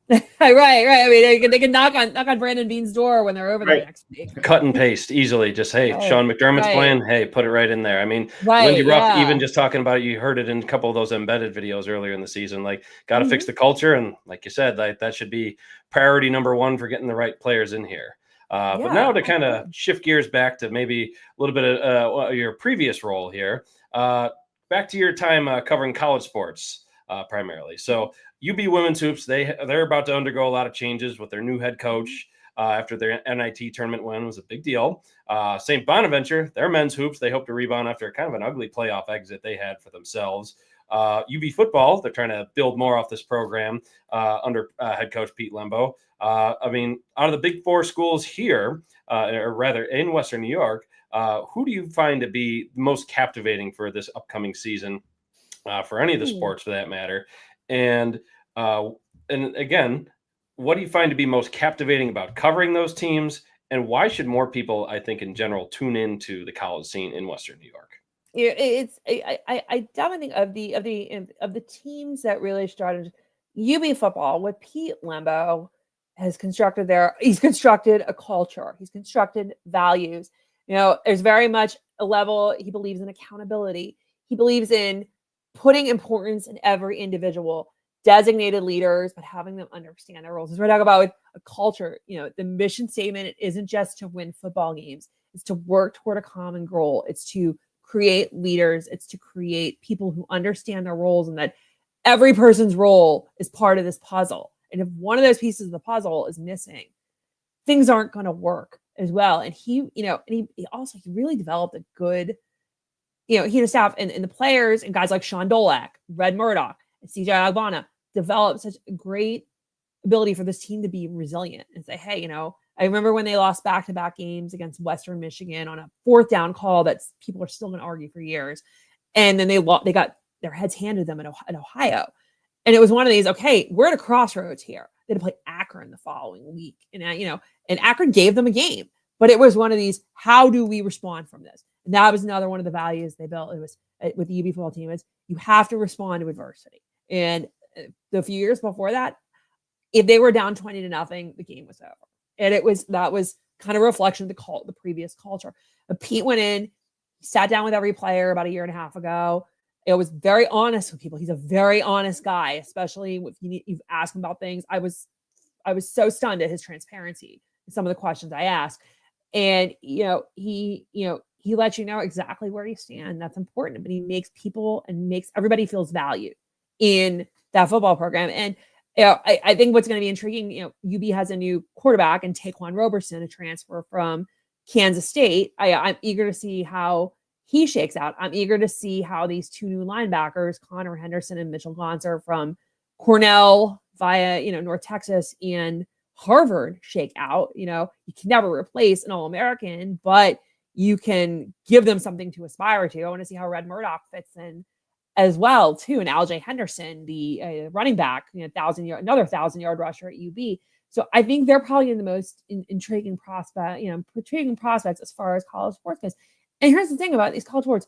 right. I mean, they can knock on Brandon Beane's door when they're over there next week. Cut and paste easily. Just, hey, Sean McDermott's playing. Hey, put it right in there. I mean, Lindy Ruff, even just talking about it, you heard it in a couple of those embedded videos earlier in the season. Like, got to fix the culture, and like you said, that should be priority number one for getting the right players in here. But now to kind of shift gears back to maybe a little bit of your previous role here, back to your time covering college sports primarily. So UB Women's Hoops, they're about to undergo a lot of changes with their new head coach after their NIT tournament win was a big deal. St. Bonaventure, their men's hoops, they hope to rebound after kind of an ugly playoff exit they had for themselves. UB football, they're trying to build more off this program under head coach Pete Lembo. I mean, out of the big four schools here, or rather in Western New York, who do you find to be most captivating for this upcoming season for any of the sports for that matter? And again, what do you find to be most captivating about covering those teams? And why should more people, I think, in general, tune into the college scene in Western New York? I definitely think of the teams that really started UB football with Pete Lembo has constructed he's constructed a culture. He's constructed values. There's very much a level. He believes in accountability. He believes in putting importance in every individual, designated leaders, but having them understand their roles. As we're talking about with a culture, the mission statement isn't just to win football games. It's to work toward a common goal. It's to create leaders. It's to create people who understand their roles and that every person's role is part of this puzzle. And if one of those pieces of the puzzle is missing, things aren't going to work as well. And he really developed a good, he and his staff and the players and guys like Sean Dolak, Red Murdoch, and CJ Agbana developed such a great ability for this team to be resilient and say, hey, I remember when they lost back-to-back games against Western Michigan on a 4th down call that people are still going to argue for years. And then they got their heads handed them in Ohio. And it was one of these, okay, we're at a crossroads here. They had to play Akron the following week. And, and Akron gave them a game. But it was one of these, how do we respond from this? And that was another one of the values they built. It was with the UB football team is you have to respond to adversity. And the few years before that, if they were down 20-0, the game was over. And that was kind of a reflection of the previous culture. But Pete went in, sat down with every player about a year and a half ago. It was very honest with people. He's a very honest guy, especially if you've asked him about things. I was so stunned at his transparency in some of the questions I asked. And, he lets you know exactly where you stand. That's important. But he makes people and makes everybody feels valued in that football program. And, I think what's going to be intriguing, UB has a new quarterback and Taquan Roberson, a transfer from Kansas State. I'm eager to see how he shakes out. I'm eager to see how these two new linebackers, Connor Henderson and Mitchell Gonser from Cornell via, North Texas and Harvard shake out. You can never replace an All-American, but you can give them something to aspire to. I want to see how Red Murdoch fits in as well too. And Alj Henderson, the running back, another 1,000-yard rusher at UB. So I think they're probably the most intriguing prospects as far as college sports goes. And here's the thing about these college sports.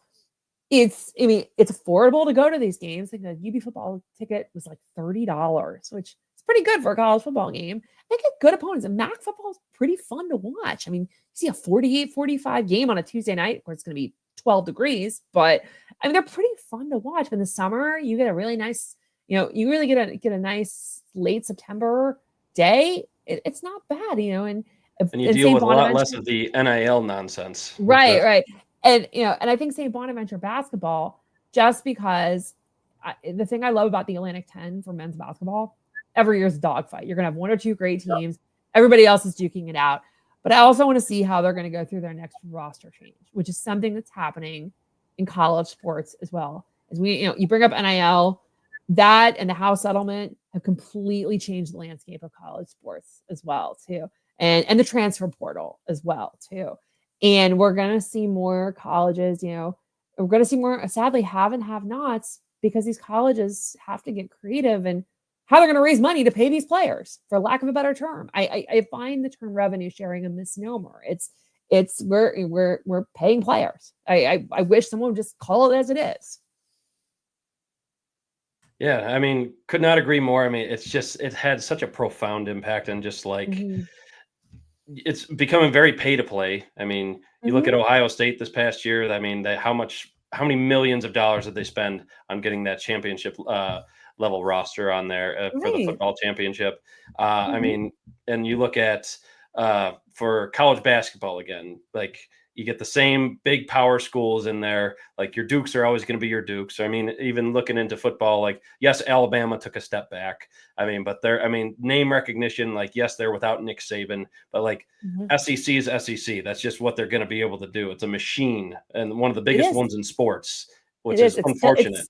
It's affordable to go to these games. Like the UB football ticket was like $30, which is pretty good for a college football game. They get good opponents. And MAC football is pretty fun to watch. I mean, you see a 48-45 game on a Tuesday night. Of course, it's going to be 12 degrees, but I mean, they're pretty fun to watch. In the summer, you get a really nice, you really get a nice late September day. It's not bad, and you deal with a lot less of the NIL nonsense. Right. And, and I think St. Bonaventure basketball, just because the thing I love about the Atlantic 10 for men's basketball, every year's a dogfight. You're going to have one or two great teams. Yep. Everybody else is duking it out. But I also want to see how they're going to go through their next roster change, which is something that's happening in college sports as well. As you bring up NIL, that and the House settlement have completely changed the landscape of college sports as well, too. And the transfer portal as well, too. And we're going to see more colleges, we're going to see more, sadly, have and have nots, because these colleges have to get creative and how they're going to raise money to pay these players, for lack of a better term. I find the term revenue sharing a misnomer. It's we're paying players. I wish someone would just call it as it is. Yeah, I mean, could not agree more. I mean, it had such a profound impact on just like it's becoming very pay to play. I mean, you look at Ohio State this past year. I mean, how many millions of dollars did they spend on getting that championship level roster on there for the football championship? I mean, and you look at for college basketball again, like you get the same big power schools in there. Like your Dukes are always going to be your Dukes. I mean, even looking into football, like, yes, Alabama took a step back. I mean, but name recognition, like, yes, they're without Nick Saban, but like SEC is SEC. That's just what they're going to be able to do. It's a machine, and one of the biggest ones in sports, which is unfortunate.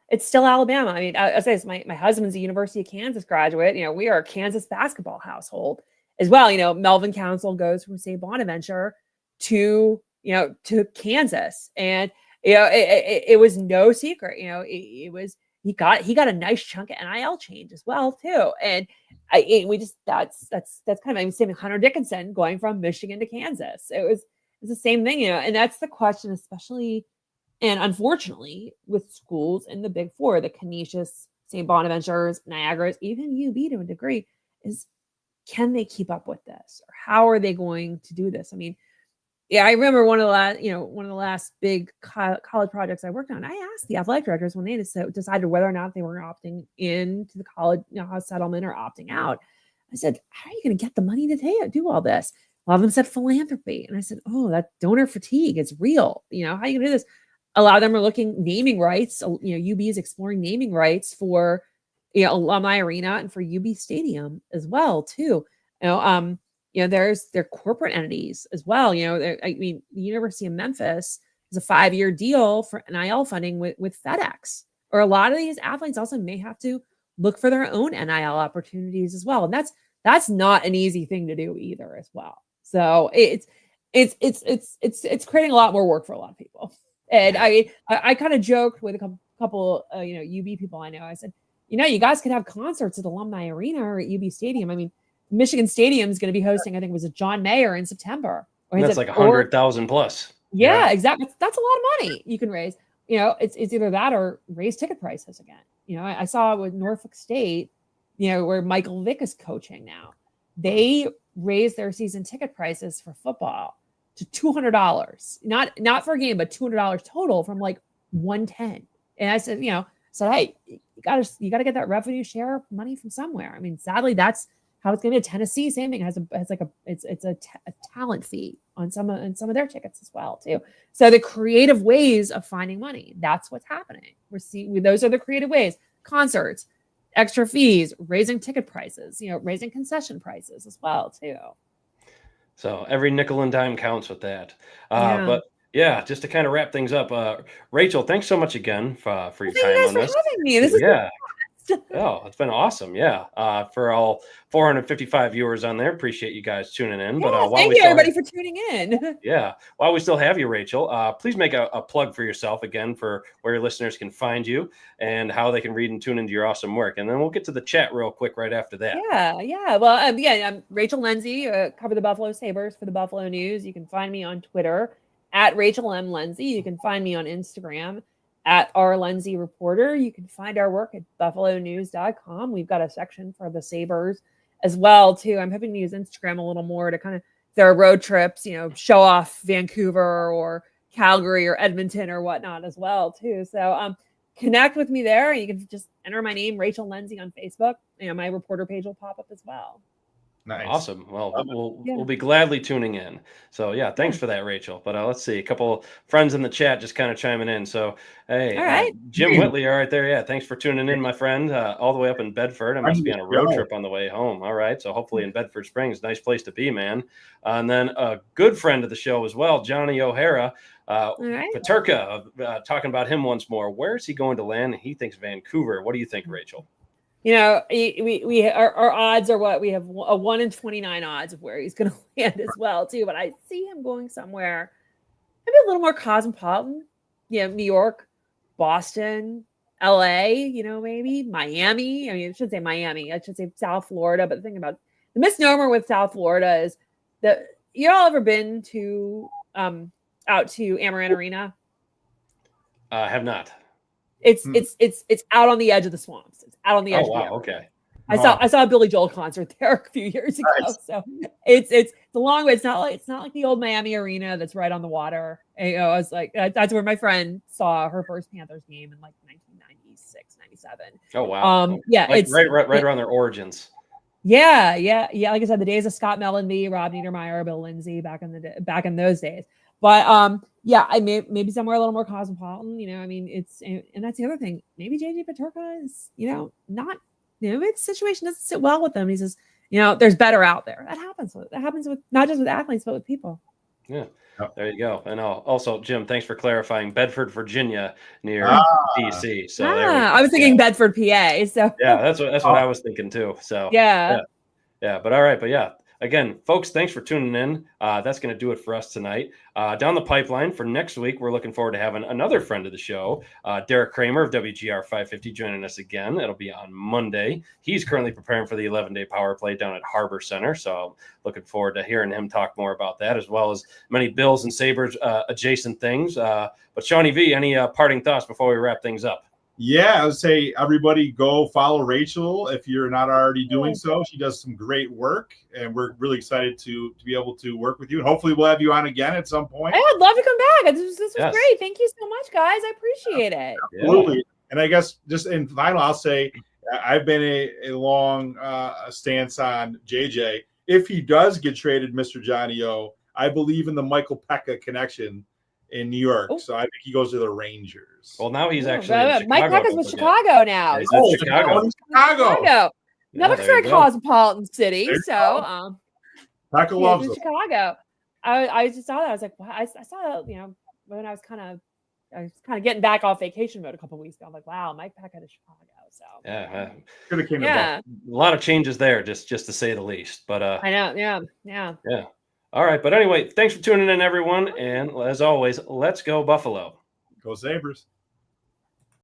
It's still Alabama. I mean, I say this, my husband's a University of Kansas graduate. We are a Kansas basketball household as well. Melvin Council goes from St. Bonaventure to Kansas, and it was no secret. It was he got a nice chunk of NIL change as well too, and that's kind of same with Hunter Dickinson going from Michigan to Kansas. It's the same thing, and that's the question, especially and unfortunately with schools in the Big Four, the Canisius, St. Bonaventures, Niagaras, even UB to a degree, is can they keep up with this, or how are they going to do this? I mean, I remember one of the last big college projects I worked on. I asked the athletic directors when they decided whether or not they were opting into the college settlement or opting out. I said, "How are you going to get the money to do all this?" A lot of them said philanthropy, and I said, "Oh, that donor fatigue is real. How are you going to do this?" A lot of them are looking naming rights. UB is exploring naming rights for Alumni Arena and for UB Stadium as well too. There's their corporate entities as well. The University of Memphis is a 5-year deal for NIL funding with FedEx. Or a lot of these athletes also may have to look for their own NIL opportunities as well, and that's not an easy thing to do either as well. So it's creating a lot more work for a lot of people. And I kind of joked with a couple UB people I know. I said, you guys could have concerts at Alumni Arena or at UB Stadium. I mean, Michigan Stadium is going to be hosting, I think it was a John Mayer in September. That's like 100,000 plus. Yeah, exactly. That's a lot of money you can raise. It's either that or raise ticket prices again. I saw with Norfolk State, where Michael Vick is coaching now. They raised their season ticket prices for football to $200, not for a game, but $200 total from like $110. And I said, hey, you got to get that revenue share money from somewhere. I mean, sadly, that's how it's going to be. Tennessee, same thing, has a talent fee on some of their tickets as well too. So the creative ways of finding money, that's what's happening. We're seeing those are the creative ways: concerts, extra fees, raising ticket prices, raising concession prices as well too. So every nickel and dime counts with that. But yeah, just to kind of wrap things up, Rachel, thanks so much again for your time on this. Having me. This is Oh, it's been awesome. Yeah. For all 455 viewers on there, appreciate you guys tuning in. But while thank we you still everybody for tuning in. Yeah. While we still have you, Rachel, please make a plug for yourself again for where your listeners can find you and how they can read and tune into your awesome work. And then we'll get to the chat real quick right after that. Yeah. Well, I'm Rachel Lindsay, cover the Buffalo Sabres for the Buffalo News. You can find me on Twitter at Rachel M. Lindsay. You can find me on Instagram at R. Lindsay Reporter. You can find our work at buffalonews.com. We've got a section for the Sabres as well, too. I'm hoping to use Instagram a little more to kind of their road trips, show off Vancouver or Calgary or Edmonton or whatnot as well, too. So connect with me there. You can just enter my name, Rachel Lindsay, on Facebook. My reporter page will pop up as well. Nice. Awesome. Well, we'll be gladly tuning in. So thanks for that, Rachel. But let's see, a couple friends in the chat just kind of chiming in. So hey, all right. Jim Whitley, all right there. Yeah, thanks for tuning in, my friend. All the way up in Bedford. I must be on a road trip on the way home. All right. So hopefully in Bedford Springs, nice place to be, man. And then a good friend of the show as well, Johnny O'Hara. Paterka, talking about him once more. Where is he going to land? He thinks Vancouver. What do you think, Rachel? Our odds are what we have a 1 in 29 odds of where he's going to land as well, too. But I see him going somewhere maybe a little more cosmopolitan. New York, Boston, LA, maybe Miami. I should say Miami. I should say South Florida. But the thing about the misnomer with South Florida is that you all ever been to out to Amarin Arena? Have not. It's out on the edge of the swamps. It's out on the edge. Oh wow, okay. I saw a Billy Joel concert there a few years ago. Nice. So it's a long way. It's not like the old Miami Arena that's right on the water. And, I was like, that's where my friend saw her first Panthers game in like 1996, 97. Oh wow. It's right around their origins. Yeah. Like I said, the days of Scott Mellenby, Rob Niedermeyer, Bill Lindsay back in those days. But I maybe somewhere a little more cosmopolitan. And that's the other thing. Maybe JJ Paterka is, not, its situation doesn't sit well with him. He says, there's better out there. That happens with not just with athletes, but with people. Yeah. There you go. And also, Jim, thanks for clarifying. Bedford, Virginia, near DC. So I was thinking Bedford, PA. So that's what I was thinking too. So yeah. But all right. But yeah. Again, folks, thanks for tuning in. That's going to do it for us tonight. Down the pipeline for next week, we're looking forward to having another friend of the show, Derek Kramer of WGR 550, joining us again. It'll be on Monday. He's currently preparing for the 11-day power play down at Harbor Center, so looking forward to hearing him talk more about that, as well as many Bills and Sabres adjacent things. But Shawnee V, any parting thoughts before we wrap things up? Yeah, I would say everybody go follow Rachel if you're not already doing so. She does some great work, and we're really excited to be able to work with you. And hopefully we'll have you on again at some point. I'd love to come back. This was great. Thank you so much, guys. I appreciate it. Absolutely. Yeah. And I guess just in final, I'll say I've been a long stance on JJ. If he does get traded, Mr. Johnny O, I believe in the Michael Pekka connection in New York. Oh. So I think he goes to the Rangers. Well, now he's actually Mike Pekka's with Chicago now. He's in Chicago. Another very cosmopolitan city. So Pekka loves it. Chicago. I just saw that. I was like, wow. I saw that, when I was kind of getting back off vacation mode a couple of weeks ago. I'm like, wow, Mike Pekka to Chicago. So could have came a lot of changes there, just to say the least. But I know, yeah. All right, but anyway, thanks for tuning in, everyone. And as always, let's go Buffalo. Go Sabres.